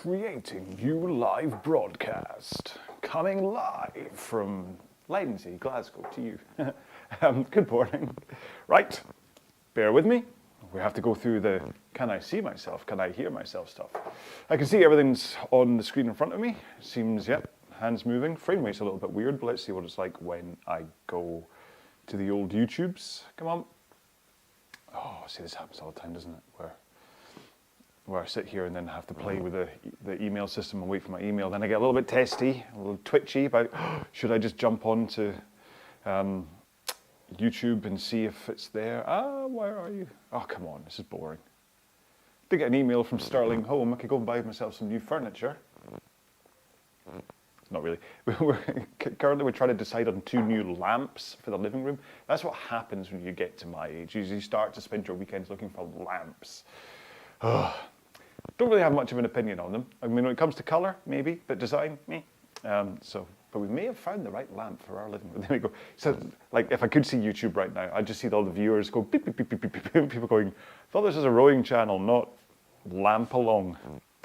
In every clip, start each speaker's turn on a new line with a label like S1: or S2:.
S1: creating you live broadcast, coming live from Leydenzie, Glasgow to you. Good morning. Right, bear with me. We have to go through the can I see myself, can I hear myself stuff. I can see everything's on the screen in front of me. Seems, yep, hands moving. Frame rate's a little bit weird, but let's see what it's like when I go to the old YouTubes. Come on. Oh, see, this happens all the time, doesn't it? Where I sit here and then have to play with the email system and wait for my email. Then I get a little bit testy, a little twitchy about, should I just jump on to YouTube and see if it's there? Where are you? Oh, come on, this is boring. Did get an email from Sterling Home. I could go and buy myself some new furniture. Not really. Currently we're trying to decide on 2 new lamps for the living room. That's what happens when you get to my age. You start to spend your weekends looking for lamps. Don't really have much of an opinion on them. I mean, when it comes to colour, maybe, but design, me. But we may have found the right lamp for our living room. There we go. So, like, if I could see YouTube right now, I'd just see all the viewers go beep, beep, beep, beep, beep, beep, people going, I thought this was a rowing channel, not RowAlong.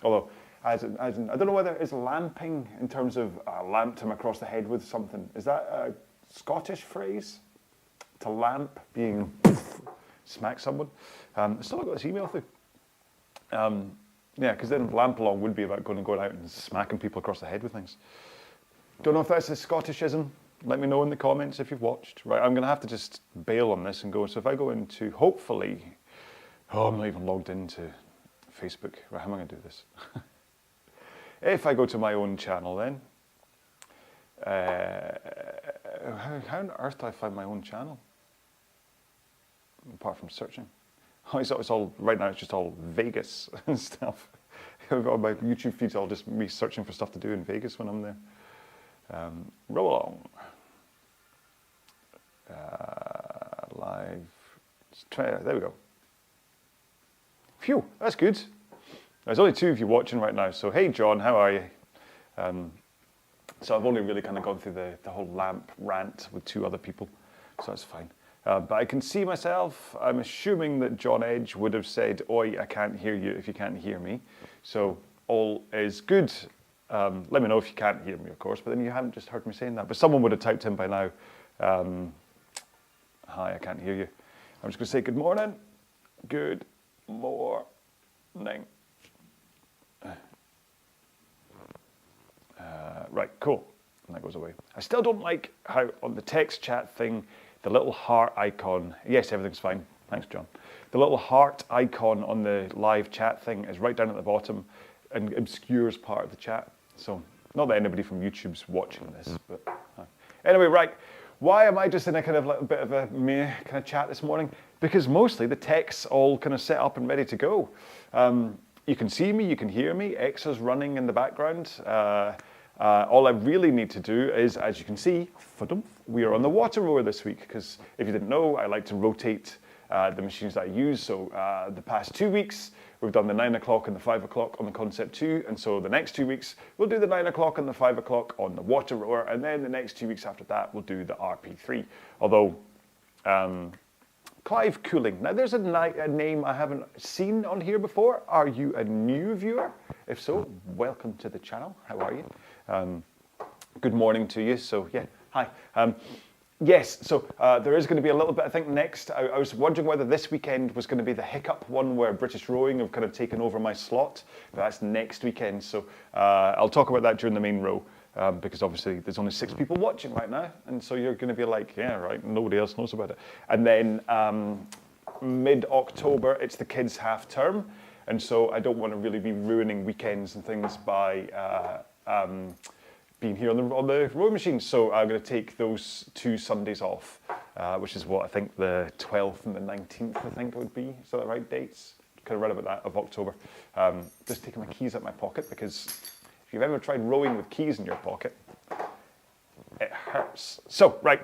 S1: Although, I don't know whether it's lamping in terms of lamped him across the head with something. Is that a Scottish phrase? To lamp, being smack someone. I still got this email through. Yeah, because then RowAlong would be about going out and smacking people across the head with things. Don't know if that's a Scottishism. Let me know in the comments if you've watched. Right, I'm going to have to just bail on this and go. So if I go into, hopefully, I'm not even logged into Facebook. Right, how am I going to do this? If I go to my own channel then, how on earth do I find my own channel? Apart from searching. Oh, it's all, right now it's just all Vegas and stuff. My YouTube feed's all just me searching for stuff to do in Vegas when I'm there. RowAlong. Live. There we go. Phew, that's good. There's only 2 of you watching right now, so hey John, how are you? So I've only really kind of gone through the whole lamp rant with 2 other people, so that's fine. But I can see myself. I'm assuming that John Edge would have said, oi, I can't hear you if you can't hear me. So all is good. Let me know if you can't hear me, of course, but then you haven't just heard me saying that. But someone would have typed in by now, hi, I can't hear you. I'm just going to say good morning. Good morning. Right, cool. And that goes away. I still don't like how on the text chat thing, the little heart icon, yes, everything's fine. Thanks, John. The little heart icon on the live chat thing is right down at the bottom and obscures part of the chat. So, not that anybody from YouTube's watching this, but anyway, right. Why am I just in a kind of little bit of a meh kind of chat this morning? Because mostly the tech's all kind of set up and ready to go. You can see me, you can hear me, X's running in the background. All I really need to do is, as you can see, we are on the WaterRower this week, because if you didn't know, I like to rotate the machines that I use. So the past 2 weeks, we've done the 9 o'clock and the 5 o'clock on the Concept 2, and so the next 2 weeks, we'll do the 9 o'clock and the 5 o'clock on the WaterRower, and then the next 2 weeks after that, we'll do the RP3. Although, Clive Cooling. Now there's a name I haven't seen on here before. Are you a new viewer? If so, welcome to the channel. How are you? Good morning to you. So yeah, hi. Yes, so there is going to be a little bit, I think, next. I was wondering whether this weekend was going to be the hiccup one where British Rowing have kind of taken over my slot. But that's next weekend, so I'll talk about that during the main row. Because obviously there's only 6 people watching right now, and so you're going to be like, yeah, right, nobody else knows about it. And then mid-October, it's the kids' half term, and so I don't want to really be ruining weekends and things by being here on the rowing machine. So I'm going to take those 2 Sundays off, which is what I think the 12th and the 19th, I think it would be. Is that the right dates? Kind of read about that, of October. Just taking my keys out of my pocket, because if you've ever tried rowing with keys in your pocket, it hurts. So, right,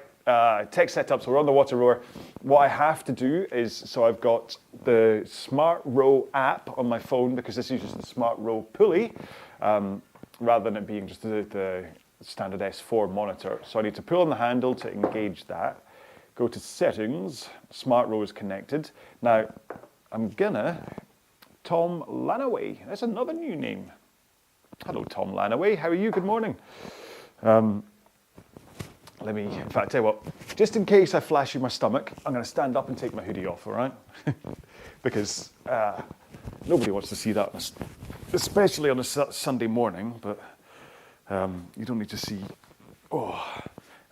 S1: tech setup. So we're on the WaterRower. What I have to do is, so I've got the Smart Row app on my phone, because this uses the Smart Row pulley, rather than it being just the standard S4 monitor. So I need to pull on the handle to engage that. Go to settings, Smart Row is connected. Now, I'm gonna Tom Lanaway. That's another new name. Hello, Tom Lanaway. How are you? Good morning. In fact, tell you what, just in case I flash you my stomach, I'm going to stand up and take my hoodie off, all right? Because nobody wants to see that, especially on a Sunday morning, but you don't need to see,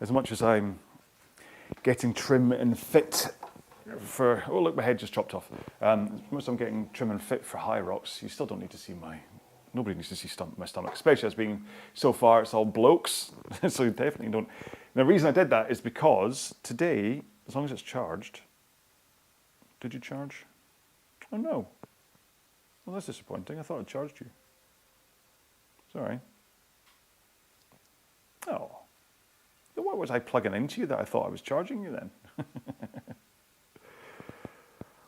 S1: as much as I'm getting trim and fit for, oh look, my head just chopped off. As much as I'm getting trim and fit for high rocks, you still don't need to see nobody needs to see my stomach, especially as being, so far it's all blokes, so you definitely don't. And the reason I did that is because today, as long as it's charged, did you charge? Oh no. Well, that's disappointing. I thought I charged you. Sorry. Oh. Then what was I plugging into you that I thought I was charging you then?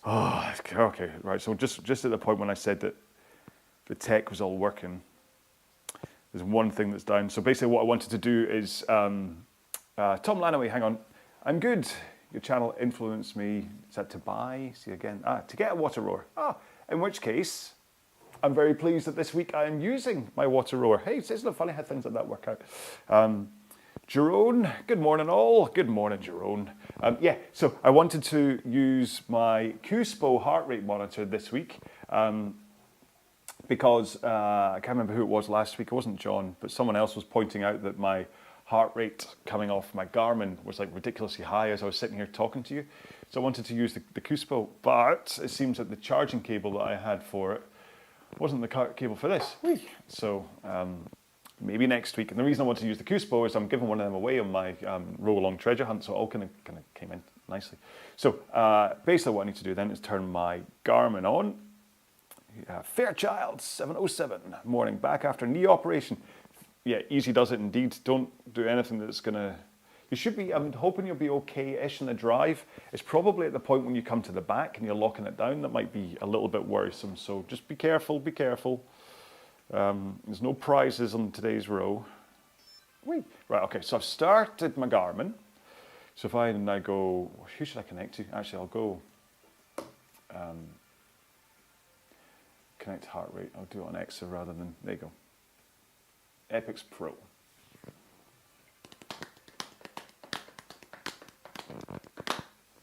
S1: Oh, okay, right. So just at the point when I said that the tech was all working, there's one thing that's down. So basically what I wanted to do is, Tom Lanaway, hang on. I'm good. Your channel influenced me. Is that to buy? See again. To get a WaterRower. In which case, I'm very pleased that this week I am using my WaterRower. Hey, isn't it funny how things like that work out? Jerome, good morning all. Good morning, Jerome. So I wanted to use my QSPO heart rate monitor this week because I can't remember who it was last week. It wasn't John, but someone else was pointing out that my heart rate coming off my Garmin was like ridiculously high as I was sitting here talking to you. So I wanted to use the QSPO, but it seems that the charging cable that I had for it wasn't the cable for this. So maybe next week. And the reason I want to use the QSPO is I'm giving one of them away on my RowAlong treasure hunt, so it all kind of came in nicely. So basically what I need to do then is turn my Garmin on. Fairchild 707, morning, back after knee operation. Yeah, easy does it indeed. Don't do anything that's gonna, you should be, I'm hoping you'll be okay-ish in the drive. It's probably at the point when you come to the back and you're locking it down that might be a little bit worrisome. So just be careful, be careful. There's no prizes on today's row. Right, okay, so I've started my Garmin. So if I now go, who should I connect to? Actually, I'll go connect heart rate. I'll do it on Exa rather than, there you go. Epix Pro.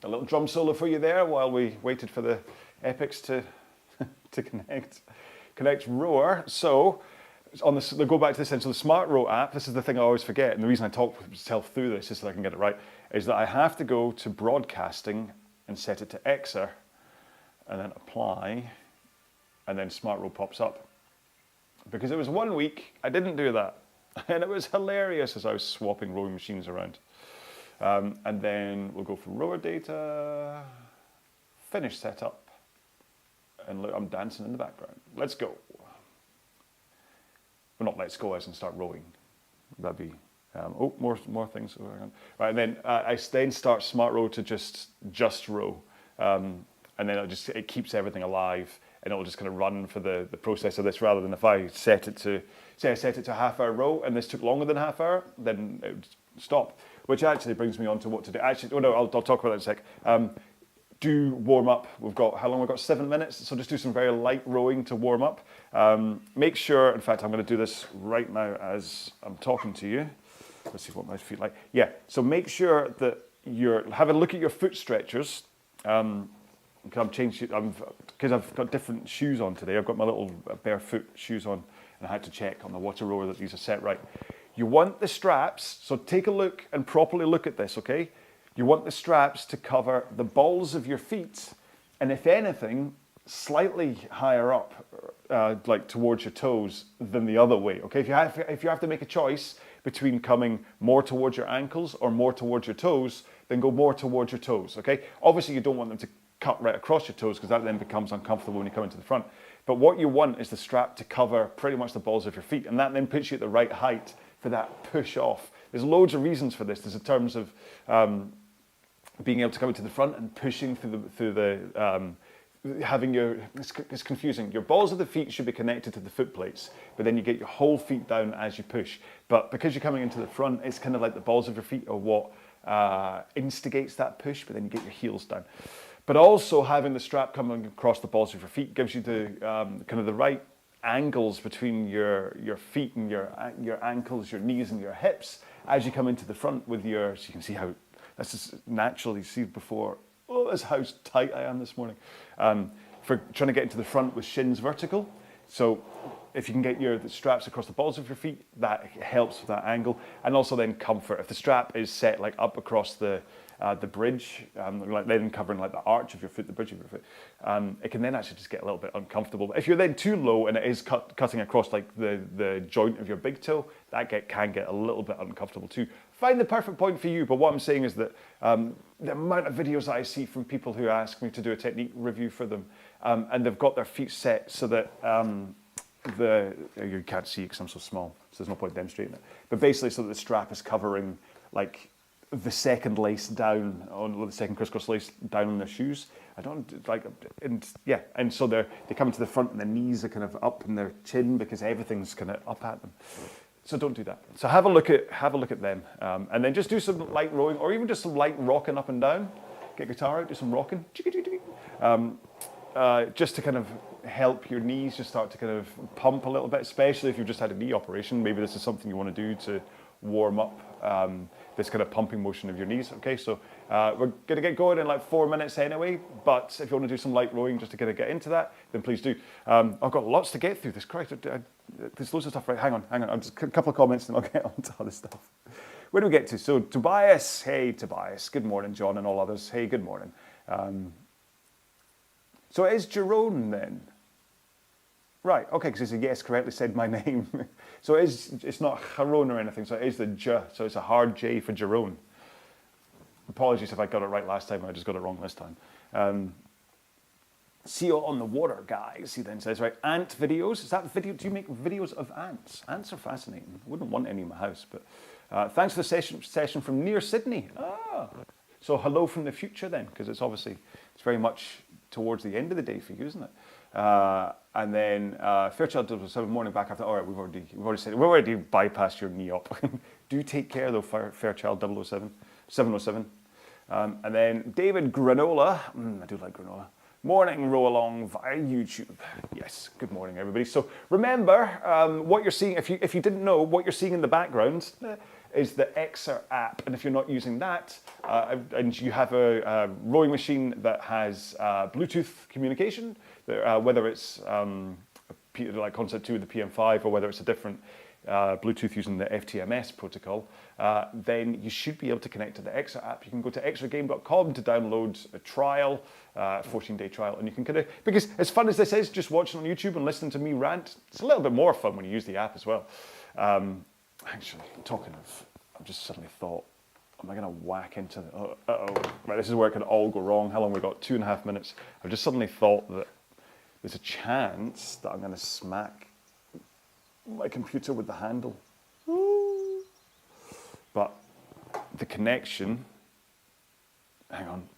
S1: A little drum solo for you there while we waited for the Epix to connect Rower. So on this, go back to this end. So the Smart Row app, this is the thing I always forget, and the reason I talk myself through this is so I can get it right, is that I have to go to broadcasting and set it to Exa, and then apply, and then Smart Row pops up. Because it was 1 week, I didn't do that. And it was hilarious as I was swapping rowing machines around. And then we'll go for rower data, finish setup, and look, I'm dancing in the background. Let's go. Well, not let's go as in start rowing. That'd be, more things. Right, and then I then start Smart Row to just row. And then it keeps everything alive. And it'll just kind of run for the process of this rather than if I set it to a half-hour row and this took longer than half hour, then it would stop. Which actually brings me on to what to do. Actually, I'll talk about that in a sec. Do warm up. We've got, how long? We've got 7 minutes. So just do some very light rowing to warm up. Make sure, in fact, I'm going to do this right now as I'm talking to you. Let's see what my feet like. Yeah, so make sure that have a look at your foot stretchers. Because I've got different shoes on today. I've got my little barefoot shoes on, and I had to check on the WaterRower that these are set right. You want the straps, so take a look and properly look at this, okay? You want the straps to cover the balls of your feet, and if anything, slightly higher up, like towards your toes than the other way, okay? If you have to make a choice between coming more towards your ankles or more towards your toes, then go more towards your toes, okay? Obviously, you don't want them to cut right across your toes because that then becomes uncomfortable when you come into the front. But what you want is the strap to cover pretty much the balls of your feet, and that then puts you at the right height for that push off. There's loads of reasons for this. There's in terms of being able to come into the front and pushing through the having it's confusing. Your balls of the feet should be connected to the foot plates, but then you get your whole feet down as you push. But because you're coming into the front, it's kind of like the balls of your feet are what instigates that push, but then you get your heels down. But also having the strap coming across the balls of your feet gives you the kind of the right angles between your feet and your ankles, your knees and your hips as you come into the front with your, so you can see how, this is naturally, see before, oh, that's how tight I am this morning. For trying to get into the front with shins vertical. So if you can get the straps across the balls of your feet, that helps with that angle. And also then comfort. If the strap is set like up across the bridge, like then covering like the arch of your foot, the bridge of your foot, it can then actually just get a little bit uncomfortable. But if you're then too low and it is cutting across like the joint of your big toe, that can get a little bit uncomfortable too. Find the perfect point for you, but what I'm saying is that the amount of videos that I see from people who ask me to do a technique review for them, and they've got their feet set so that you can't see because I'm so small, so there's no point demonstrating it. But basically, so that the strap is covering like the second lace down on the second crisscross lace down on their shoes. I don't like, and yeah, and so they come to the front and the knees are kind of up in their chin because everything's kind of up at them. So don't do that. So have a look at them, and then just do some light rowing or even just some light rocking up and down. Get guitar out, do some rocking. Just to kind of help your knees just start to kind of pump a little bit, especially if you've just had a knee operation. Maybe this is something you want to do to warm up this kind of pumping motion of your knees. Okay, so we're going to get going in like 4 minutes anyway, but if you want to do some light rowing just to kind of get into that, then please do. I've got lots to get through this. Christ, there's loads of stuff. Right, hang on. I'll just a couple of comments and I'll get on to other stuff. Where do we get to? So Tobias, hey Tobias, good morning, John and all others. Hey, good morning. So it is Jerome then? Right, okay, because he said, yes, correctly said my name. So it's not Haron or anything, so it is the J, so it's a hard J for Jerome. Apologies if I got it right last time, I just got it wrong this time. CEO on the water, guys, he then says, right, ant videos. Is that video, do you make videos of ants? Ants are fascinating. I wouldn't want any in my house, but thanks for the session from near Sydney. Ah, so hello from the future then, because it's very much towards the end of the day for you, isn't it? And then Fairchild 007 morning back after. All right, we've already bypassed your knee up. Do take care though, Fairchild 707. And then David Granola. I do like granola. Morning, RowAlong via YouTube. Yes, good morning, everybody. So remember, what you're seeing, if you didn't know, what you're seeing in the background is the Exer app. And if you're not using that, and you have a rowing machine that has Bluetooth communication, whether it's like Concept 2 with the PM5 or whether it's a different Bluetooth using the FTMS protocol, then you should be able to connect to the Exer app. You can go to exergame.com to download a trial, 14-day trial, and you can kind of, because as fun as this is, just watching on YouTube and listening to me rant, it's a little bit more fun when you use the app as well. Actually, talking of, I've just suddenly thought, am I going to whack into the, right, this is where it can all go wrong. How long we got? 2.5 minutes. I've just suddenly thought that there's a chance that I'm going to smack my computer with the handle. But the connection, hang on.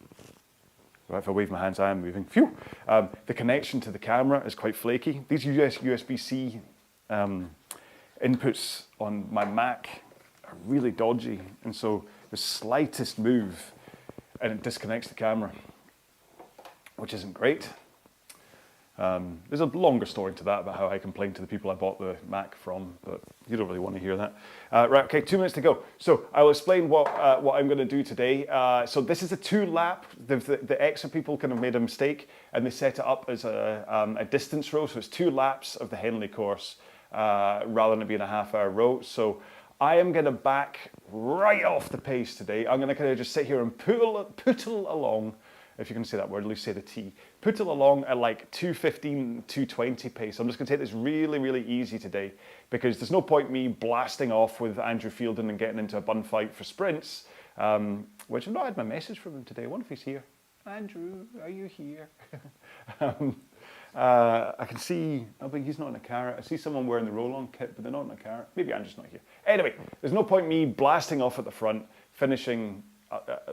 S1: Right, if I wave my hands, I am moving. Phew. The connection to the camera is quite flaky. These USB-C inputs on my Mac are really dodgy, and so the slightest move and it disconnects the camera, which isn't great. There's a longer story to that about how I complained to the people I bought the Mac from, but you don't really want to hear that. Right, okay, 2 minutes to go. So I will explain what I'm going to do today. So this is a 2-lap. The Exer people kind of made a mistake and they set it up as a distance row. So it's 2 laps of the Henley course rather than it being a half-hour row. So I am going to back right off the pace today. I'm going to kind of just sit here and pootle along. If you can say that word, at least say the T. Pootle along at like 2:15, 2:20 pace. I'm just going to take this really, really easy today because there's no point me blasting off with Andrew Fielden and getting into a bun fight for sprints, which I've not had my message from him today. I wonder if he's here. Andrew, are you here? I can see, oh, but he's not in a carrot. I see someone wearing the RowAlong kit, but they're not in a carrot. Maybe Andrew's not here. Anyway, there's no point me blasting off at the front, finishing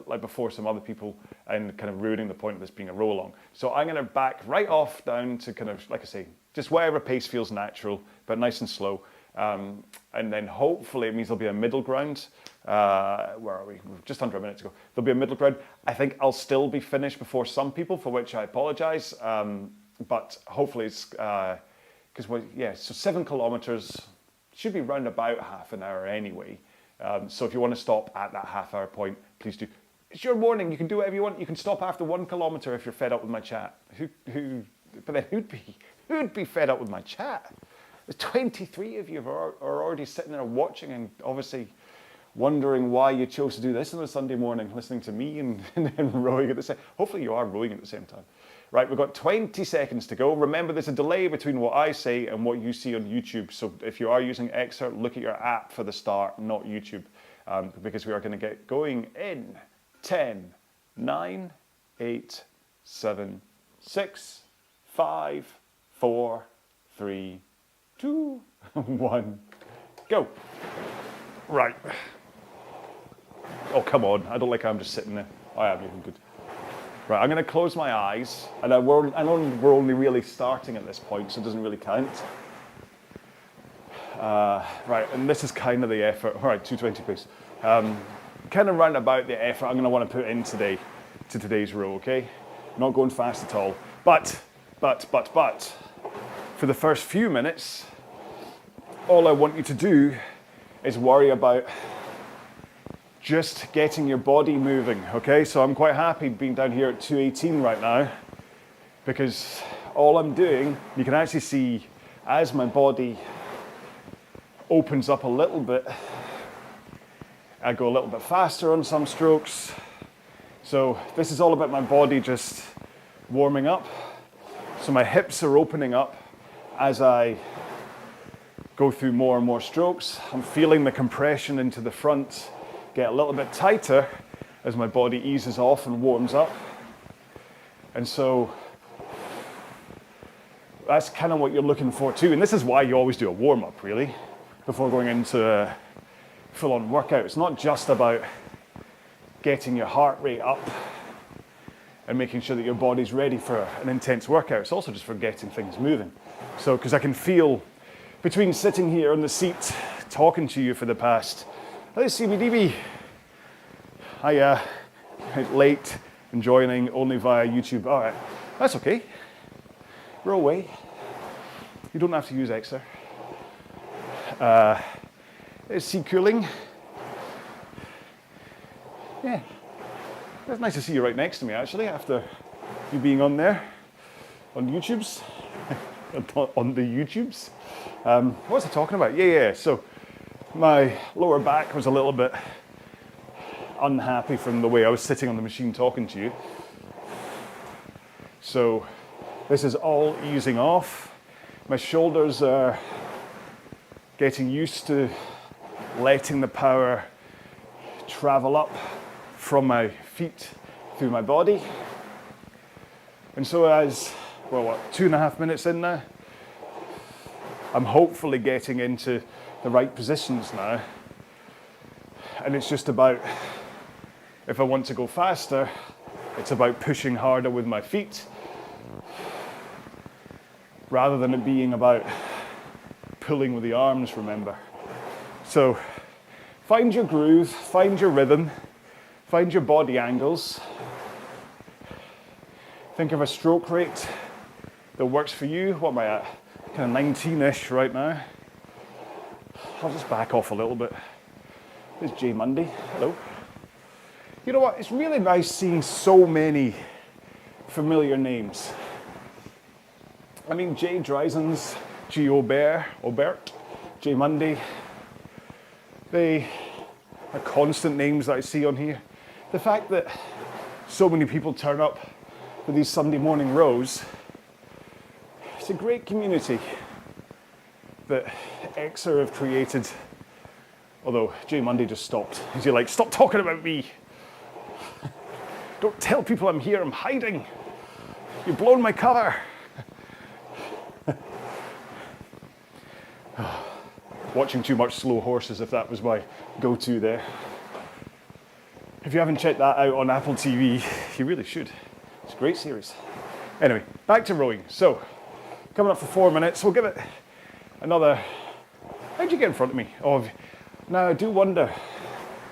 S1: like before some other people and kind of ruining the point of this being a RowAlong. So I'm going to back right off down to kind of, like I say, just whatever pace feels natural, but nice and slow. And then hopefully it means there'll be a middle ground. Where are we? We're just under a minute to go. There'll be a middle ground. I think I'll still be finished before some people, for which I apologize. But hopefully it's because so 7 kilometers should be round about half an hour anyway. So if you want to stop at that half-hour point, please do. It's your morning. You can do whatever you want. You can stop after 1 kilometer if you're fed up with my chat. But then who'd be fed up with my chat? There's 23 of you are already sitting there watching and obviously wondering why you chose to do this on a Sunday morning, listening to me and rowing at the same time. Hopefully you are rowing at the same time. Right, we've got 20 seconds to go. Remember, there's a delay between what I say and what you see on YouTube. So if you are using Excerpt, look at your app for the start, not YouTube, because we are going to get going in 10, 9, 8, 7, 6, 5, 4, 3, 2, 1, go. Right. Oh, come on. I don't like how I'm just sitting there. I am looking good. Right, I'm going to close my eyes, and I know we're only really starting at this point, so it doesn't really count. Right, and this is kind of the effort. All right, 220 please. Kind of round about the effort I'm going to want to put in today to today's row, okay? Not going fast at all. But, for the first few minutes, all I want you to do is worry about just getting your body moving, okay? So I'm quite happy being down here at 218 right now, because all I'm doing, you can actually see as my body opens up a little bit, I go a little bit faster on some strokes. So this is all about my body just warming up. So my hips are opening up as I go through more and more strokes. I'm feeling the compression into the front get a little bit tighter as my body eases off and warms up. And so that's kind of what you're looking for too. And this is why you always do a warm-up, really, before going into a full-on workout. It's not just about getting your heart rate up and making sure that your body's ready for an intense workout. It's also just for getting things moving. So, because I can feel between sitting here on the seat talking to you for the past, hey CBDB, hiya, late and joining only via YouTube. All right, that's okay. Row away. You don't have to use Exer. There's sea cooling. Yeah, it's nice to see you right next to me actually after you being on there, on YouTube's, on the YouTube's. What was I talking about? Yeah, so my lower back was a little bit unhappy from the way I was sitting on the machine talking to you. So this is all easing off. My shoulders are getting used to letting the power travel up from my feet through my body. And so as, 2.5 minutes in now, I'm hopefully getting into the right positions now. And it's just about, if I want to go faster, it's about pushing harder with my feet, rather than it being about pulling with the arms, remember. So find your groove, find your rhythm, find your body angles. Think of a stroke rate that works for you. What am I at? Kind of 19-ish right now. I'll just back off a little bit. There's Jay Monday. Hello. You know what? It's really nice seeing so many familiar names. I mean, Jay Dreisens, G. Aubert, Jay Monday. They are constant names that I see on here. The fact that so many people turn up for these Sunday morning rows, it's a great community that Exer have created. Although Jay Monday just stopped. He's like, stop talking about me. Don't tell people I'm here, I'm hiding. You've blown my cover. Watching too much Slow Horses, if that was my go-to there. If you haven't checked that out on Apple TV, you really should. It's a great series. Anyway, back to rowing. So, coming up for 4 minutes, we'll give it another... How'd you get in front of me? Oh, now I do wonder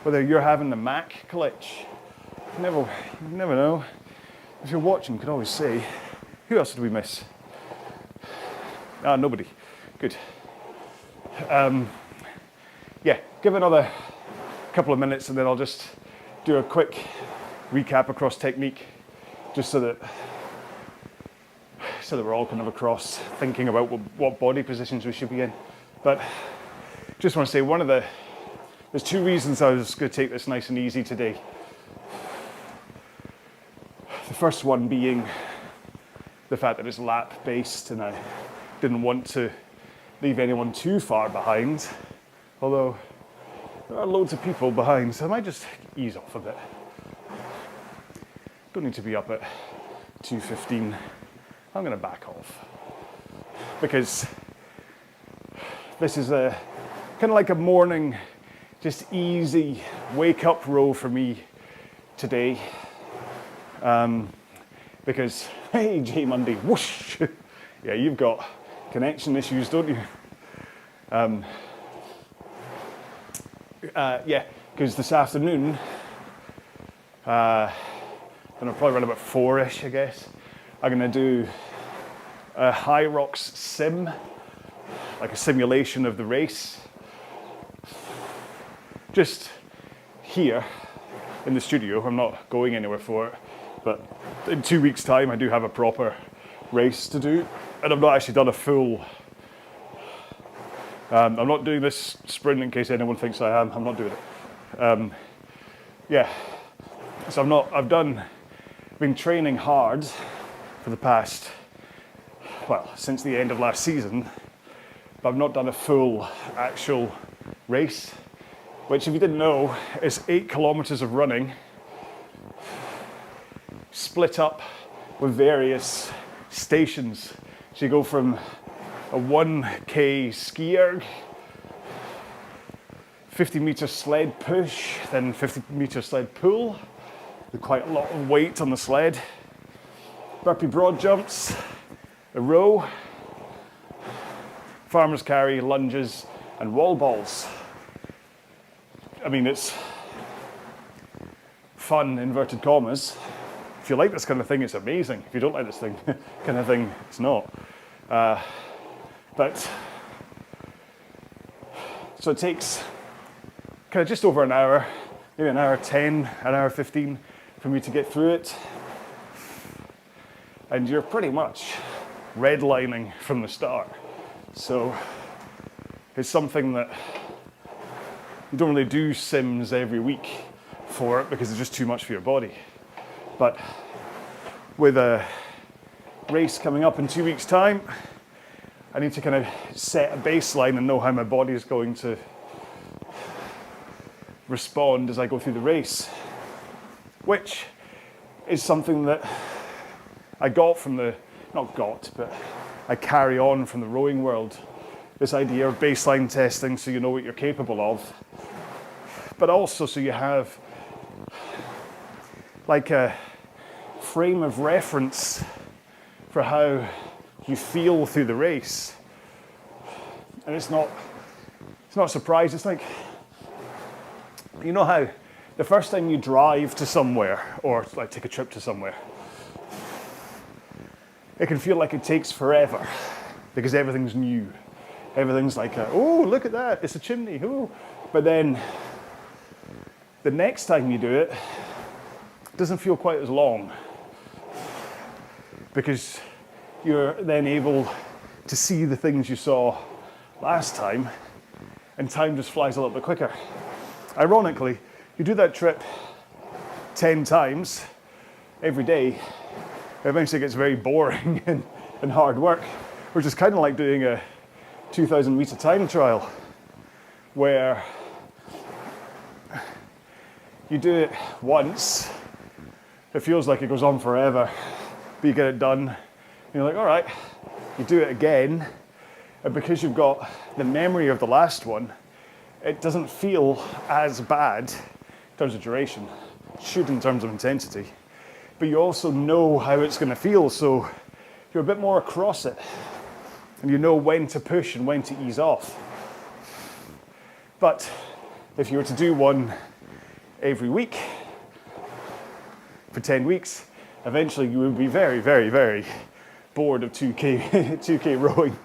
S1: whether you're having the Mac glitch. You never know. If you're watching, you could always say, who else did we miss? Ah, nobody. Good. Yeah, give another couple of minutes and then I'll just do a quick recap across technique, just so that we're all kind of across thinking about what body positions we should be in. But just want to say there's two reasons I was going to take this nice and easy today. The first one being the fact that it's lap based and I didn't want to leave anyone too far behind, although there are loads of people behind, so I might just ease off a bit. Don't need to be up at 2:15. I'm going to back off because this is a kind of like a morning, just easy wake up row for me today. Because, hey, J Monday, whoosh! Yeah, you've got connection issues, don't you? Yeah, because this afternoon, and I'll probably run about 4-ish, I guess. I'm going to do a High Rocks sim, like a simulation of the race. Just here in the studio. I'm not going anywhere for it, but in 2 weeks' time I do have a proper race to do, and I've not actually done a full. I'm not doing this sprint in case anyone thinks I am. I'm not doing it. Yeah, so I've been training hard for the past, well, since the end of last season, but I've not done a full actual race, which, if you didn't know, is 8 kilometers of running, split up with various stations. So you go from a 1K ski erg, 50-meter sled push, then 50-meter sled pull, with quite a lot of weight on the sled, burpee broad jumps, a row, farmer's carry, lunges, and wall balls. I mean, it's fun, inverted commas. If you like this kind of thing, it's amazing. If you don't like this thing, kind of thing, it's not. But, so it takes kind of just over an hour, maybe an hour 10, an hour 15 for me to get through it. And you're pretty much redlining from the start. So it's something that you don't really do sims every week for it because it's just too much for your body. But with a race coming up in 2 weeks' time, I need to kind of set a baseline and know how my body is going to respond as I go through the race, which is something that I got from but I carry on from the rowing world. This idea of baseline testing so you know what you're capable of, but also so you have like a frame of reference for how you feel through the race. And it's not a surprise. It's like, you know how the first time you drive to somewhere or like take a trip to somewhere, it can feel like it takes forever because everything's new. Everything's like, oh, look at that, it's a chimney, oh. But then the next time you do it, it doesn't feel quite as long because you're then able to see the things you saw last time and time just flies a little bit quicker. Ironically, you do that trip 10 times every day, it eventually gets very boring and hard work, which is kind of like doing a 2,000 meter time trial where you do it once, it feels like it goes on forever, but you get it done, and you're like, all right, you do it again, and because you've got the memory of the last one, it doesn't feel as bad in terms of duration. It should in terms of intensity, but you also know how it's going to feel, so you're a bit more across it, and you know when to push and when to ease off. But if you were to do one every week for 10 weeks, eventually you would be very, very, very bored of 2K rowing.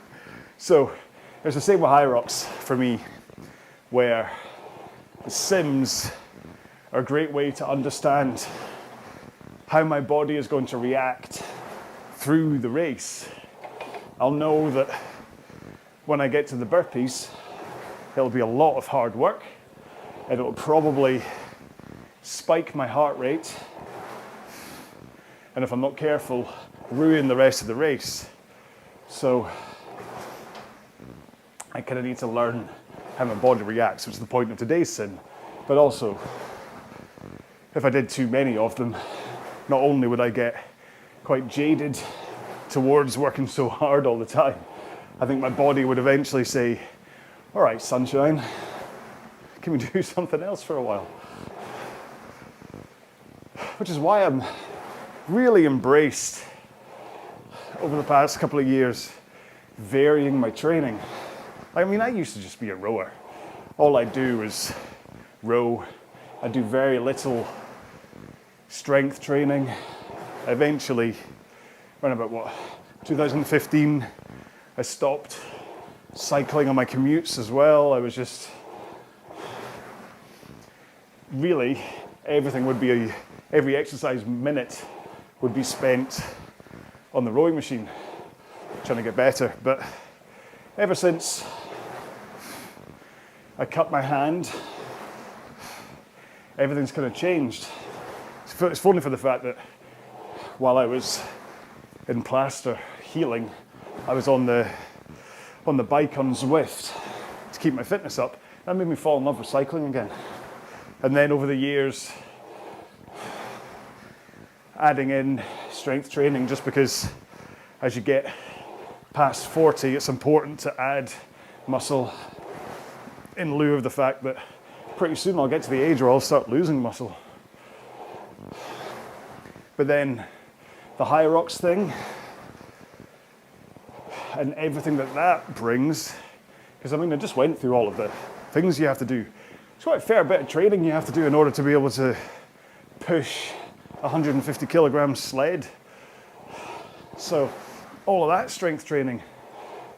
S1: So it's the same with high rocks for me, where the sims are a great way to understand how my body is going to react through the race. I'll know that when I get to the burpees, it'll be a lot of hard work, and it'll probably spike my heart rate, and if I'm not careful, ruin the rest of the race. So I kind of need to learn how my body reacts, which is the point of today's sim. But also, if I did too many of them, not only would I get quite jaded towards working so hard all the time, I think my body would eventually say, all right, sunshine, can we do something else for a while? Which is why I'm really embraced over the past couple of years varying my training. I mean, I used to just be a rower. All I do is row. I do very little strength training. Eventually, around about 2015, I stopped cycling on my commutes as well. I was just, really, every exercise minute would be spent on the rowing machine, trying to get better. But ever since I cut my hand, everything's kind of changed. It's only for the fact that while I was in plaster healing, I was on the bike on Zwift to keep my fitness up. That made me fall in love with cycling again. And then over the years, adding in strength training, just because as you get past 40, it's important to add muscle in lieu of the fact that pretty soon I'll get to the age where I'll start losing muscle. But then the high rocks thing and everything that brings, because I mean, I just went through all of the things you have to do. It's quite a fair bit of training you have to do in order to be able to push 150 kilogram sled. So all of that strength training.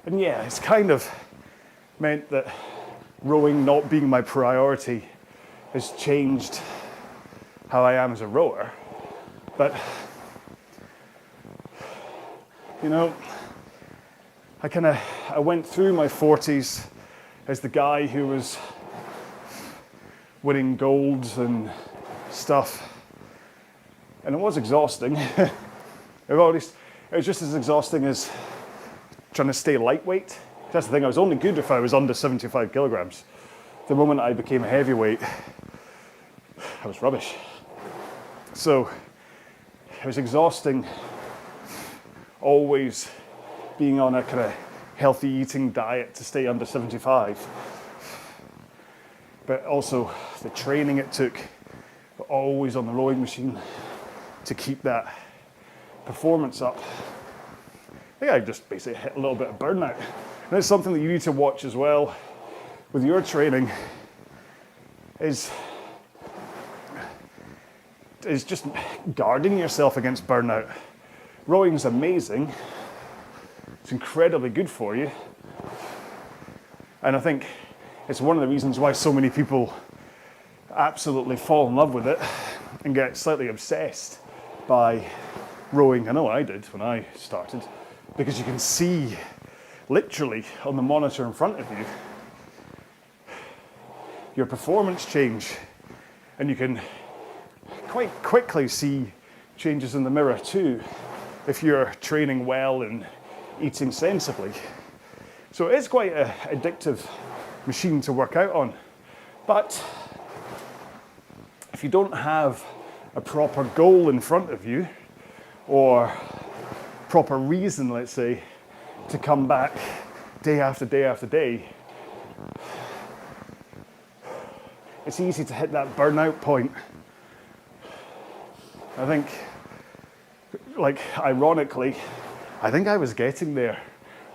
S1: And yeah, it's kind of meant that rowing not being my priority has changed how I am as a rower. But, you know, I went through my 40s as the guy who was winning golds and stuff. And it was exhausting. It was just as exhausting as trying to stay lightweight. That's the thing, I was only good if I was under 75 kilograms. The moment I became a heavyweight, I was rubbish. So it was exhausting always being on a kind of healthy eating diet to stay under 75. But also the training it took, always on the rowing machine to keep that performance up. I think I just basically hit a little bit of burnout. And it's something that you need to watch as well with your training is just guarding yourself against burnout. Rowing's amazing. It's incredibly good for you. And I think it's one of the reasons why so many people absolutely fall in love with it and get slightly obsessed by rowing. I know I did when I started, because you can see literally on the monitor in front of you your performance change, and you can quite quickly see changes in the mirror too if you're training well and eating sensibly. So it is quite an addictive machine to work out on. But if you don't have a proper goal in front of you, or proper reason, let's say, to come back day after day after day, it's easy to hit that burnout point. I think, like, ironically, I think I was getting there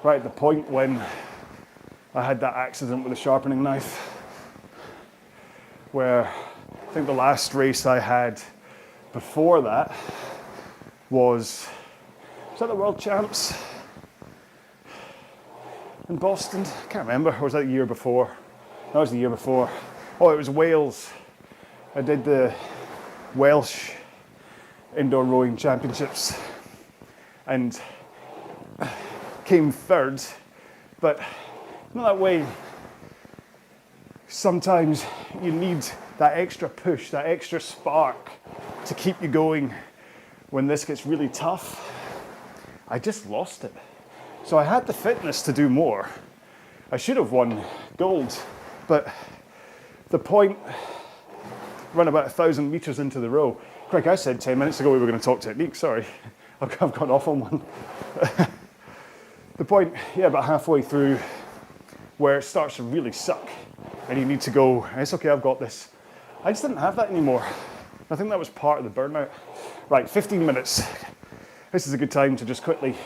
S1: right at the point when I had that accident with a sharpening knife, where I think the last race I had before that was that the World Champs? in Boston. I can't remember, or was that the year before? That was the year before. Oh, it was Wales. I did the Welsh Indoor Rowing Championships and came third, but not that way. Sometimes you need that extra push, that extra spark to keep you going when this gets really tough. I just lost it. So I had the fitness to do more. I should have won gold, but the point, run about 1,000 meters into the row. Craig, I said 10 minutes ago we were going to talk technique, sorry. I've gone off on one. The point, yeah, about halfway through where it starts to really suck and you need to go, it's okay, I've got this. I just didn't have that anymore. I think that was part of the burnout. Right, 15 minutes. This is a good time to just quickly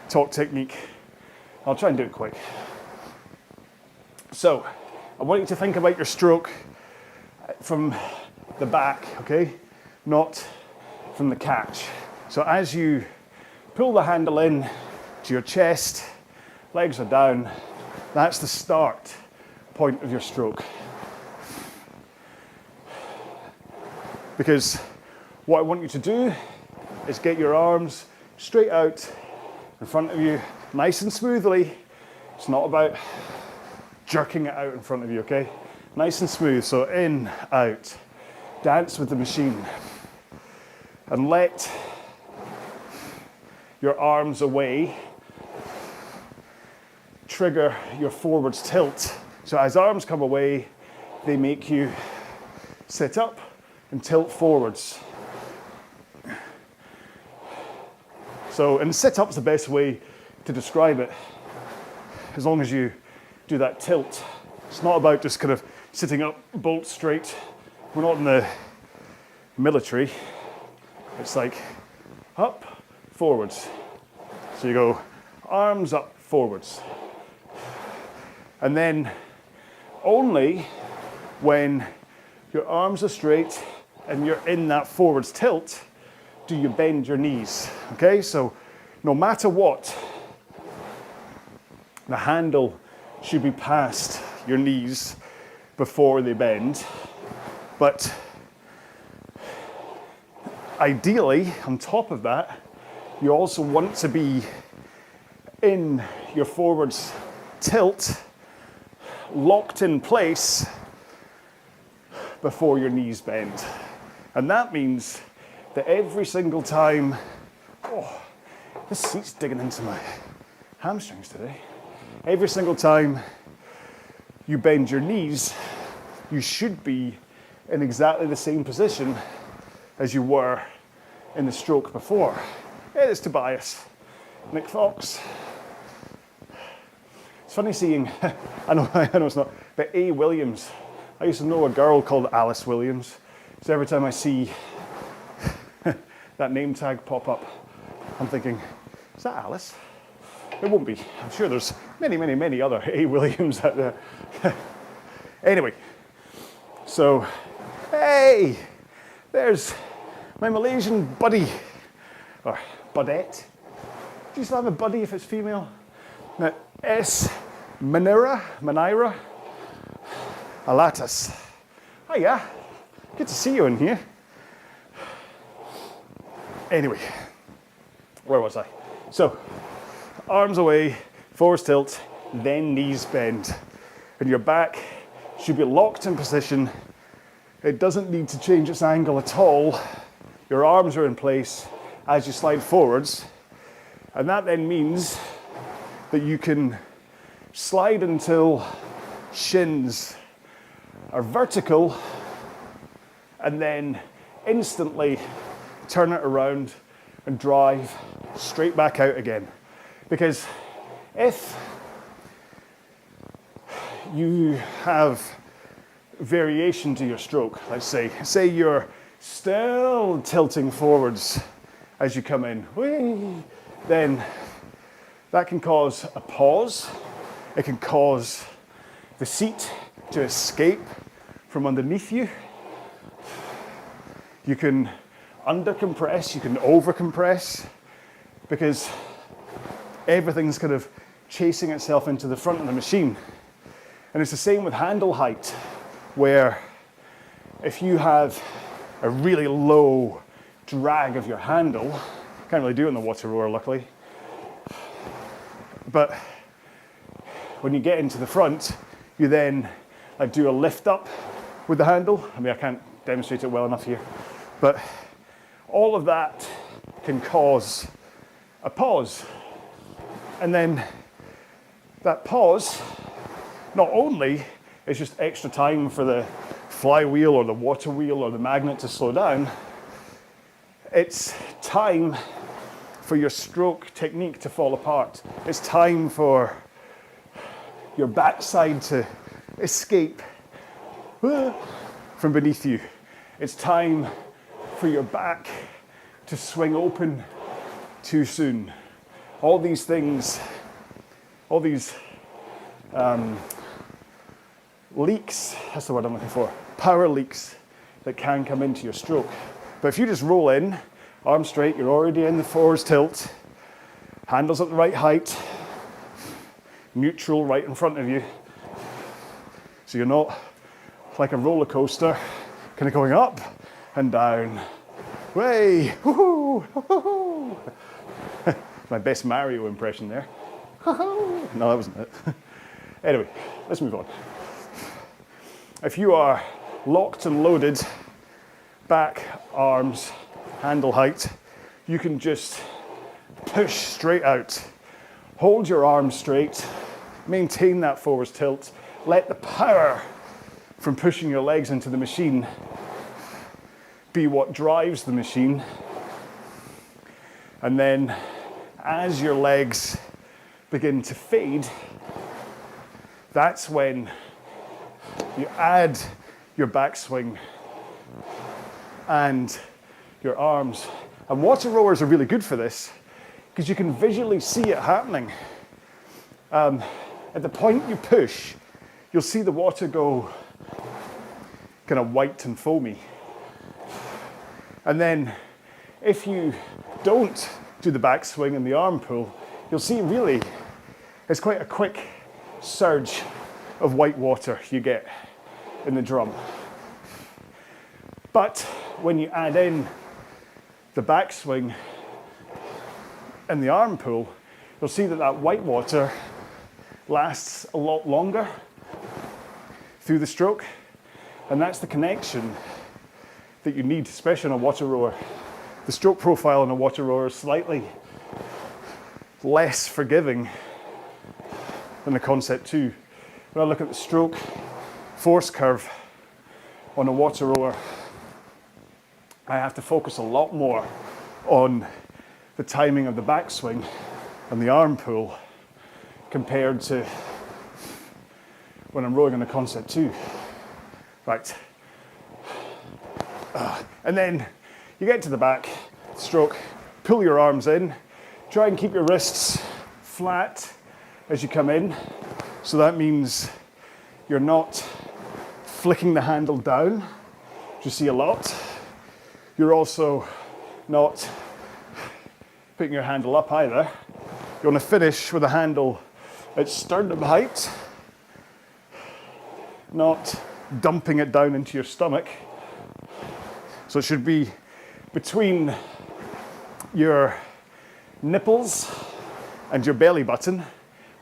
S1: talk technique. I'll try and do it quick. So, I want you to think about your stroke from the back, okay? Not from the catch. So as you pull the handle in to your chest, legs are down, that's the start point of your stroke. Because what I want you to do is get your arms straight out in front of you, nice and smoothly. It's not about jerking it out in front of you, okay? Nice and smooth, so in, out. Dance with the machine. And let your arms away trigger your forwards tilt. So as arms come away, they make you sit up and tilt forwards. So, and sit up's the best way to describe it, as long as you do that tilt. It's not about just kind of sitting up bolt straight. We're not in the military. It's like up, forwards. So you go arms up, forwards. And then only when your arms are straight and you're in that forwards tilt do you bend your knees, okay? So no matter what, the handle should be past your knees before they bend. But ideally, on top of that, you also want to be in your forwards tilt, locked in place before your knees bend. And that means that every single time, oh, this seat's digging into my hamstrings today. Every single time you bend your knees, you should be in exactly the same position as you were in the stroke before. It is Tobias, Nick Fox. It's funny seeing, I know it's not, but A. Williams. I used to know a girl called Alice Williams. So every time I see that name tag pop up, I'm thinking, is that Alice? It won't be. I'm sure there's many, many, many other A. Williams out there. Anyway, so, hey, there's my Malaysian buddy, or budette. Do you still have a buddy if it's female? Now, S. Manira Alatas. Hiya, good to see you in here. Anyway, where was I? So, arms away, forwards tilt, then knees bend. And your back should be locked in position. It doesn't need to change its angle at all. Your arms are in place as you slide forwards. And that then means that you can slide until shins are vertical and then instantly turn it around and drive straight back out again. Because if you have variation to your stroke, let's say you're still tilting forwards as you come in, whee, then that can cause a pause. It can cause the seat to escape from underneath you. You can undercompress, you can overcompress, because everything's kind of chasing itself into the front of the machine. And it's the same with handle height, where if you have a really low drag of your handle, can't really do it in the WaterRower luckily, but when you get into the front, you then do a lift up with the handle. I mean, I can't demonstrate it well enough here, but all of that can cause a pause. And then that pause, not only is just extra time for the flywheel or the water wheel or the magnet to slow down, it's time for your stroke technique to fall apart. It's time for your backside to escape from beneath you. It's time for your back to swing open too soon. All these things, all these leaks, that's the word I'm looking for, power leaks that can come into your stroke. But if you just roll in, arm straight, you're already in the forwards tilt, handles at the right height, neutral right in front of you. So you're not like a roller coaster, kind of going up and down. Way, woohoo, woohoo. My best Mario impression there. No, that wasn't it. Anyway, let's move on. If you are locked and loaded, back, arms, handle height, you can just push straight out. Hold your arms straight, maintain that forwards tilt, let the power from pushing your legs into the machine be what drives the machine. And then as your legs begin to fade, that's when you add your backswing and your arms. And WaterRowers are really good for this because you can visually see it happening. At the point you push, you'll see the water go kind of white and foamy. And then if you don't do the backswing and the arm pull, you'll see really it's quite a quick surge of white water you get in the drum. But when you add in the backswing and the arm pull, you'll see that that white water lasts a lot longer through the stroke, and that's the connection that you need, especially on a WaterRower. The stroke profile on a WaterRower is slightly less forgiving than the Concept 2. When I look at the stroke force curve on a WaterRower, I have to focus a lot more on the timing of the backswing and the arm pull compared to when I'm rowing on a Concept 2. Right. And then you get to the back stroke, pull your arms in, try and keep your wrists flat as you come in. So that means you're not flicking the handle down, which you see a lot. You're also not picking your handle up either. You want to finish with a handle at sternum height, not dumping it down into your stomach. So it should be between your nipples and your belly button,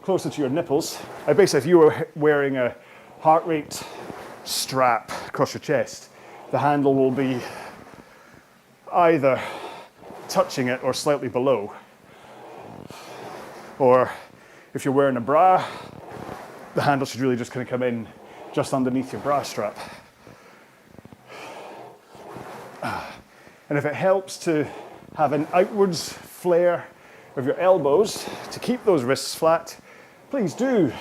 S1: closer to your nipples. Basically, if you were wearing a heart rate strap across your chest, the handle will be either touching it or slightly below. Or if you're wearing a bra, the handle should really just kind of come in just underneath your bra strap. And if it helps to have an outwards flare of your elbows to keep those wrists flat, please do.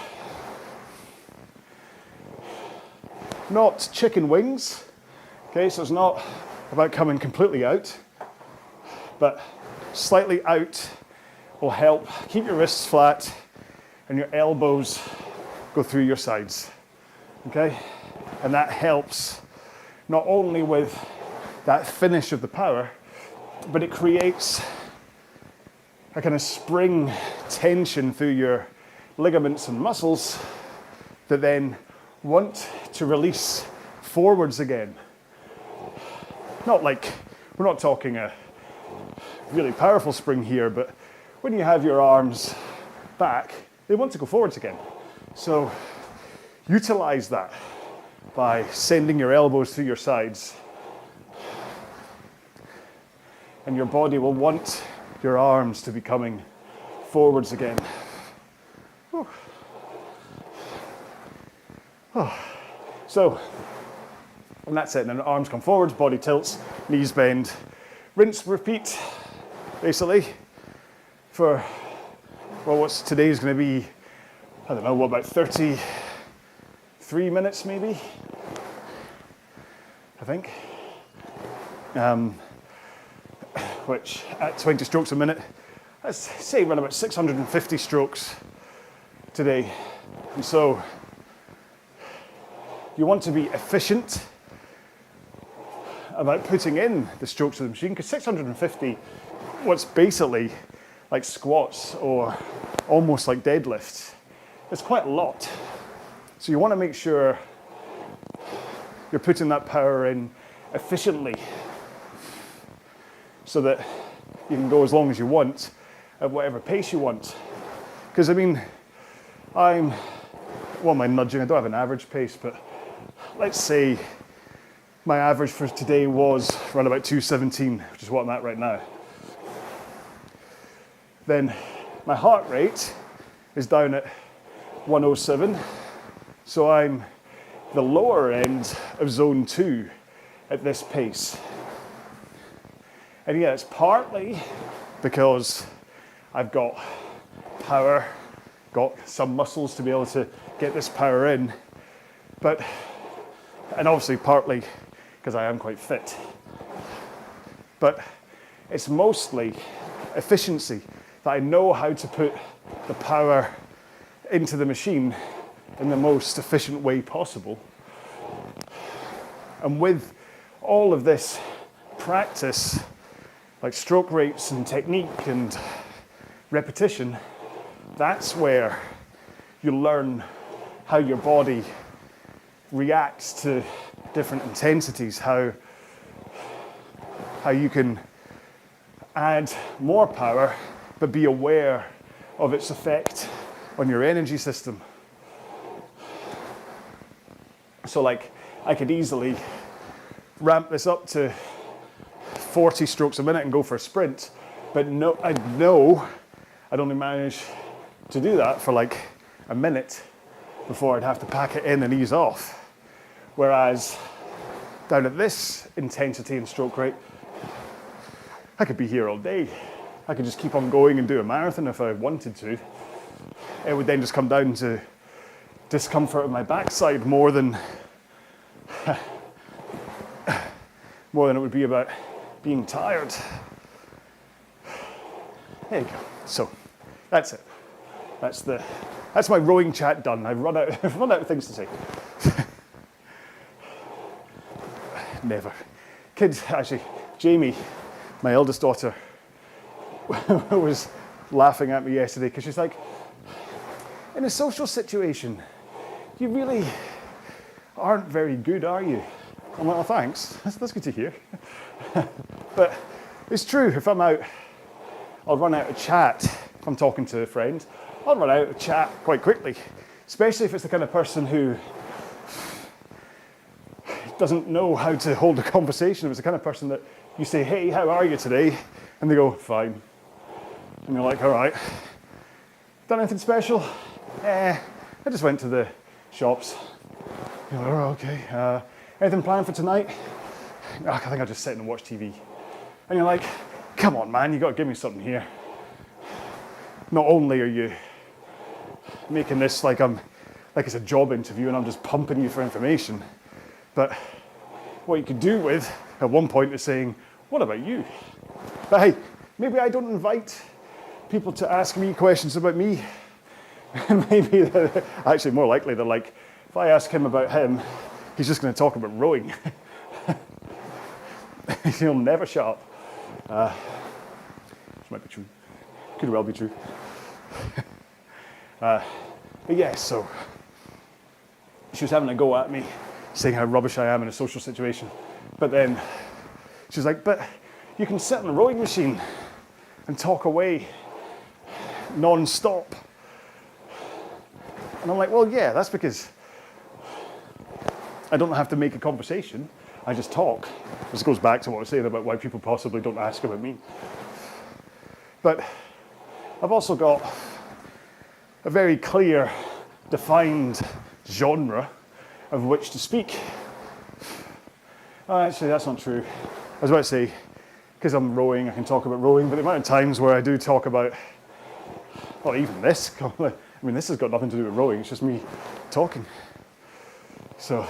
S1: Not chicken wings, okay, so it's not about coming completely out, but slightly out will help keep your wrists flat and your elbows go through your sides, okay? And that helps not only with that finish of the power, but it creates a kind of spring tension through your ligaments and muscles that then want to release forwards again. Not like, we're not talking a really powerful spring here, but when you have your arms back, they want to go forwards again. So utilize that by sending your elbows through your sides. And your body will want your arms to be coming forwards again. Whew. Oh. So, and that's it. And then arms come forwards, body tilts, knees bend. Rinse, repeat, basically, for, well, what's today's going to be, I don't know, what, about 33 minutes maybe, I think. Which at 20 strokes a minute, let's say run about 650 strokes today. And so you want to be efficient about putting in the strokes of the machine, because 650, what's basically like squats or almost like deadlifts, it's quite a lot. So you want to make sure you're putting that power in efficiently, so that you can go as long as you want at whatever pace you want. Because I mean, what am I nudging? I don't have an average pace, but let's say my average for today was around about 217, which is what I'm at right now. Then my heart rate is down at 107, so I'm the lower end of zone 2 at this pace. And yeah, it's partly because I've got power, got some muscles to be able to get this power in, and obviously partly because I am quite fit. But it's mostly efficiency, that I know how to put the power into the machine in the most efficient way possible. And with all of this practice, like stroke rates and technique and repetition, that's where you learn how your body reacts to different intensities, how you can add more power but be aware of its effect on your energy system. So like, I could easily ramp this up to 40 strokes a minute and go for a sprint, but I know I'd only manage to do that for like a minute before I'd have to pack it in and ease off. Whereas down at this intensity and stroke rate, I could be here all day. I could just keep on going and do a marathon if I wanted to. It would then just come down to discomfort of my backside more than it would be about being tired. There you go. So that's it. That's my rowing chat done. I've run out of things to say. Never. Kids, actually, Jamie, my eldest daughter, was laughing at me yesterday because she's like, in a social situation, you really aren't very good, are you? I'm like, well, thanks. That's good to hear. But it's true. If I'm out, I'll run out of chat. If I'm talking to a friend, I'll run out of chat quite quickly, especially if it's the kind of person who doesn't know how to hold a conversation. If it's the kind of person that you say, hey, how are you today? And they go, fine. And you're like, all right. Done anything special? I just went to the shops. You're like, oh, okay. Anything planned for tonight? I think I'll just sit and watch TV. And you're like, come on, man, you got to give me something here. Not only are you making this like it's a job interview and I'm just pumping you for information, but what you could do with at one point is saying, what about you? But hey, maybe I don't invite people to ask me questions about me. And maybe they're actually more likely they're like, if I ask him about him, he's just going to talk about rowing. He'll never shut up. Which might be true. Could well be true. But yeah, so she was having a go at me, saying how rubbish I am in a social situation. But then she was like, but you can sit on a rowing machine and talk away non-stop. And I'm like, well, yeah, that's because I don't have to make a conversation. I just talk. This goes back to what I was saying about why people possibly don't ask about me. But I've also got a very clear, defined genre of which to speak. Actually, that's not true. I was about to say, because I'm rowing, I can talk about rowing, but the amount of times where I do talk about, well, even this, I mean, this has got nothing to do with rowing, it's just me talking. So,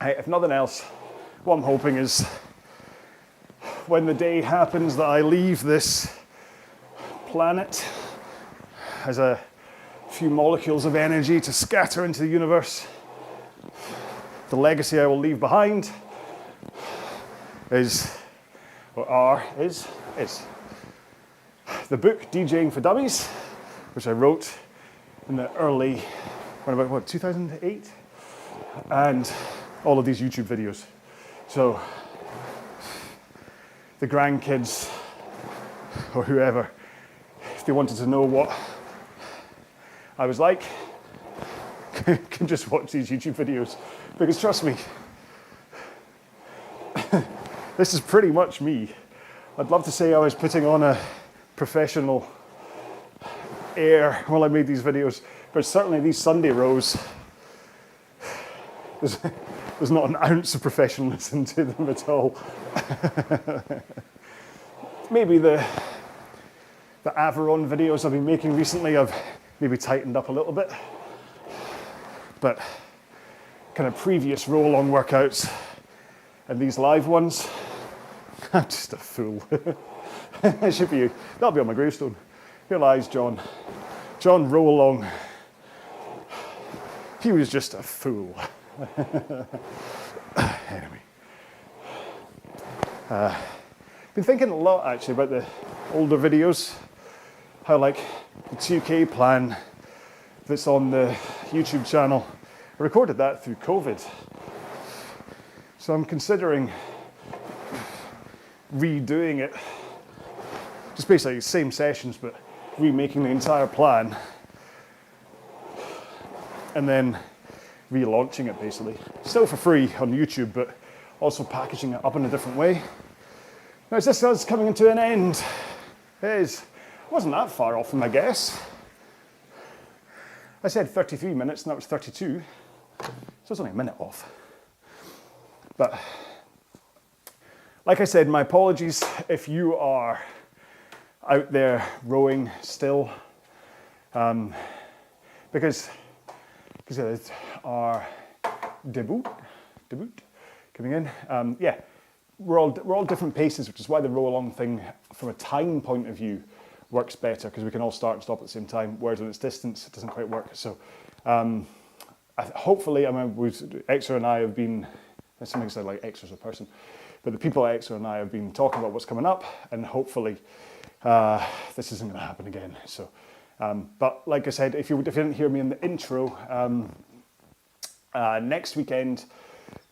S1: hey, if nothing else, what I'm hoping is when the day happens that I leave this planet as a few molecules of energy to scatter into the universe, the legacy I will leave behind is the book DJing for Dummies, which I wrote in the early, 2008? And all of these YouTube videos. So the grandkids or whoever, if they wanted to know what I was like, can just watch these YouTube videos. Because trust me, this is pretty much me. I'd love to say I was putting on a professional air while I made these videos, but certainly these Sunday rows, there's not an ounce of professionalism to them at all. Maybe the Aviron videos I've been making recently, I've maybe tightened up a little bit. But kind of previous RowAlong workouts and these live ones, I'm just a fool. It should be, that'll be on my gravestone. Here lies John. John RowAlong. He was just a fool. Anyway. Been thinking a lot actually about the older videos. How like the 2K plan that's on the YouTube channel, I recorded that through COVID. So I'm considering redoing it. Just basically same sessions, but remaking the entire plan. And then relaunching it basically. Still for free on YouTube, but also packaging it up in a different way. Now, is this us coming to an end? It wasn't that far off from my guess. I said 33 minutes and that was 32. So it's only a minute off. But like I said, my apologies if you are out there rowing still. Because it's our debut coming in. Yeah, we're all different paces, which is why the RowAlong thing, from a time point of view, works better because we can all start and stop at the same time. Whereas when it's distance, it doesn't quite work. So, hopefully, I mean, Extra and I have been. Something said like Extra's a person, but the people at Extra and I have been talking about what's coming up, and hopefully, this isn't going to happen again. So. But like I said, if you didn't hear me in the intro, next weekend,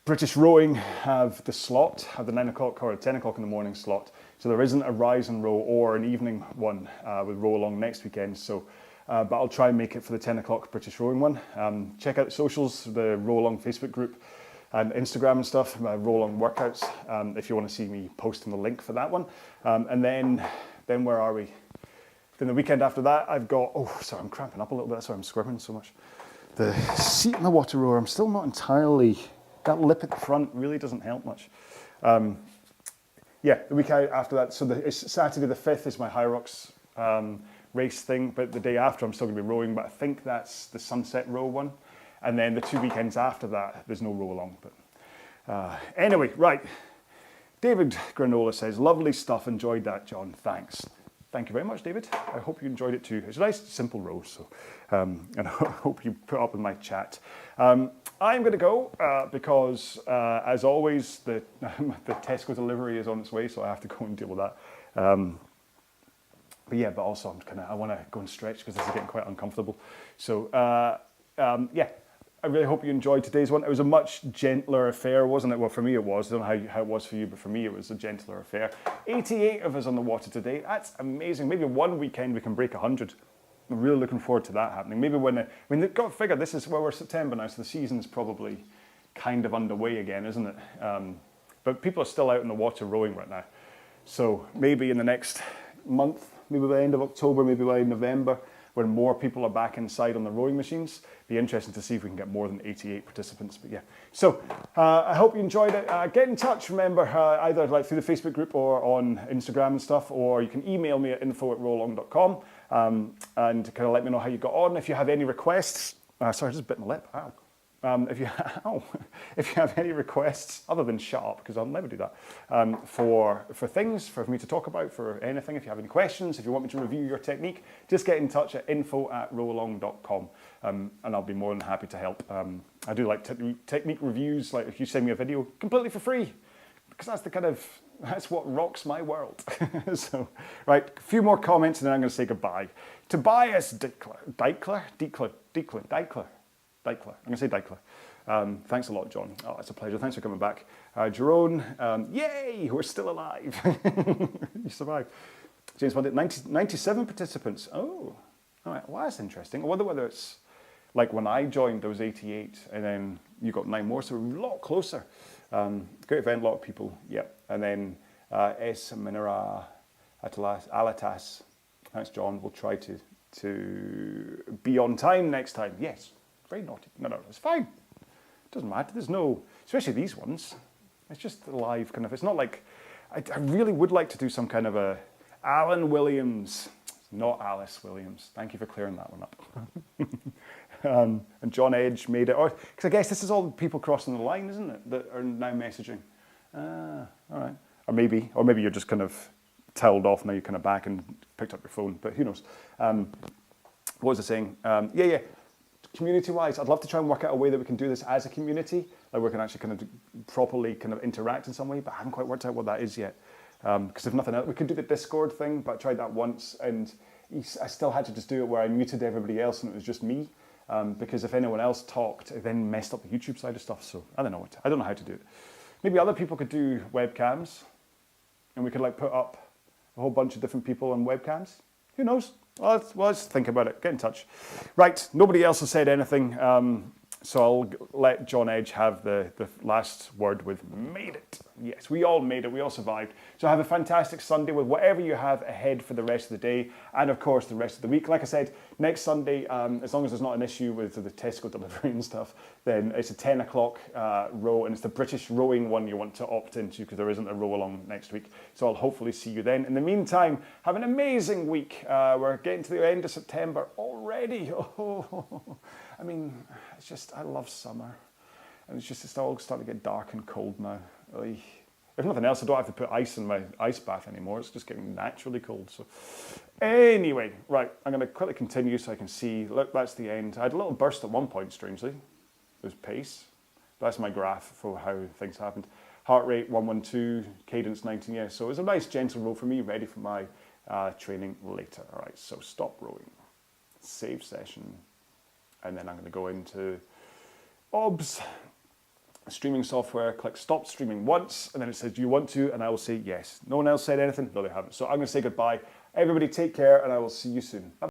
S1: British Rowing have the 9 o'clock or 10 o'clock in the morning slot. So there isn't a rise and row or an evening one with RowAlong next weekend. So, but I'll try and make it for the 10 o'clock British Rowing one. Check out the socials, the RowAlong Facebook group and Instagram and stuff, RowAlong workouts, if you want to see me posting the link for that one. And then where are we? Then the weekend after that, I've got, sorry, I'm cramping up a little bit, that's why I'm squirming so much. The seat in the WaterRower, I'm still not entirely, that lip at the front really doesn't help much. Yeah, the week after that, so it's Saturday the 5th is my High Rocks race thing, but the day after I'm still gonna be rowing, but I think that's the Sunset Row one. And then the 2 weekends after that, there's no RowAlong. But anyway, right. David Granola says, lovely stuff, enjoyed that, John, thanks. Thank you very much, David. I hope you enjoyed it too. It's a nice, simple row, so, and I hope you put up with my chat. I'm going to go because, as always, the Tesco delivery is on its way, so I have to go and deal with that. But but also I want to go and stretch because this is getting quite uncomfortable. So yeah, I really hope you enjoyed today's one. It was a much gentler affair, wasn't it? Well, for me it was. I don't know how it was for you, but for me it was a gentler affair. 88 of us on the water today. That's amazing. Maybe one weekend we can break 100. I'm really looking forward to that happening. Maybe you've got to figure this is, well, we're September now, so the season's probably kind of underway again, isn't it? But people are still out in the water rowing right now. So maybe in the next month, maybe by the end of October, maybe by November, when more people are back inside on the rowing machines, be interesting to see if we can get more than 88 participants. But yeah, so I hope you enjoyed it. Get in touch, remember, either like through the Facebook group or on Instagram and stuff, or you can email me at info@rowalong.com and kind of let me know how you got on. If you have any requests, sorry, I just bit my lip. Ow. If you have any requests, other than shut up, because I'll never do that, for things, for me to talk about, for anything, if you have any questions, if you want me to review your technique, just get in touch at info@rowalong.com, and I'll be more than happy to help. I do like technique reviews, like if you send me a video completely for free, because that's what rocks my world. So, right, a few more comments and then I'm going to say goodbye. Tobias Dykler. I'm going to say Dykler. Thanks a lot, John. Oh, it's a pleasure. Thanks for coming back. Jerome, yay, we're still alive. You survived. James wanted 97 participants. Oh, all right. Well, that's interesting. I wonder whether it's like when I joined, there was 88, and then you got 9 more, so we're a lot closer. Great event, a lot of people. Yep. And then S. Minera Alatas. Thanks, John. We'll try to be on time next time. Yes. Very naughty. No, it's fine. It doesn't matter. There's no, especially these ones. It's just live kind of. It's not like, I really would like to do some kind of a Alan Williams, not Alice Williams. Thank you for clearing that one up. And John Edge made it. Because I guess this is all the people crossing the line, isn't it, that are now messaging. All right. Or maybe you're just kind of toweled off now. You're kind of back and picked up your phone. But who knows? What was I saying? Yeah. Community-wise, I'd love to try and work out a way that we can do this as a community, like we can actually kind of properly kind of interact in some way, but I haven't quite worked out what that is yet. Because if nothing else, we could do the Discord thing, but I tried that once, and I still had to just do it where I muted everybody else and it was just me, because if anyone else talked, it then messed up the YouTube side of stuff, so I don't know how to do it. Maybe other people could do webcams, and we could like put up a whole bunch of different people on webcams. Who knows? Well, let's think about it. Get in touch. Right, nobody else has said anything, so I'll let John Edge have the last word with made it. Yes, we all made it. We all survived. So have a fantastic Sunday with whatever you have ahead for the rest of the day, and of course the rest of the week. Like I said, next Sunday, as long as there's not an issue with the Tesco delivery and stuff, then it's a 10 o'clock row, and it's the British rowing one you want to opt into because there isn't a row along next week. So I'll hopefully see you then. In the meantime, have an amazing week. We're getting to the end of September already. Oh, I mean, it's just, I love summer. And it's all starting to get dark and cold now. If nothing else, I don't have to put ice in my ice bath anymore. It's just getting naturally cold. So anyway, right, I'm going to quickly continue so I can see. Look, that's the end. I had a little burst at one point, strangely. It was pace. That's my graph for how things happened. Heart rate 112, cadence 19. Yeah, so it was a nice gentle row for me, ready for my training later. All right, so stop rowing. Save session. And then I'm going to go into OBS, streaming software, click stop streaming once, and then it says, do you want to? And I will say yes. No one else said anything? No, they haven't. So I'm going to say goodbye. Everybody take care, and I will see you soon. Bye.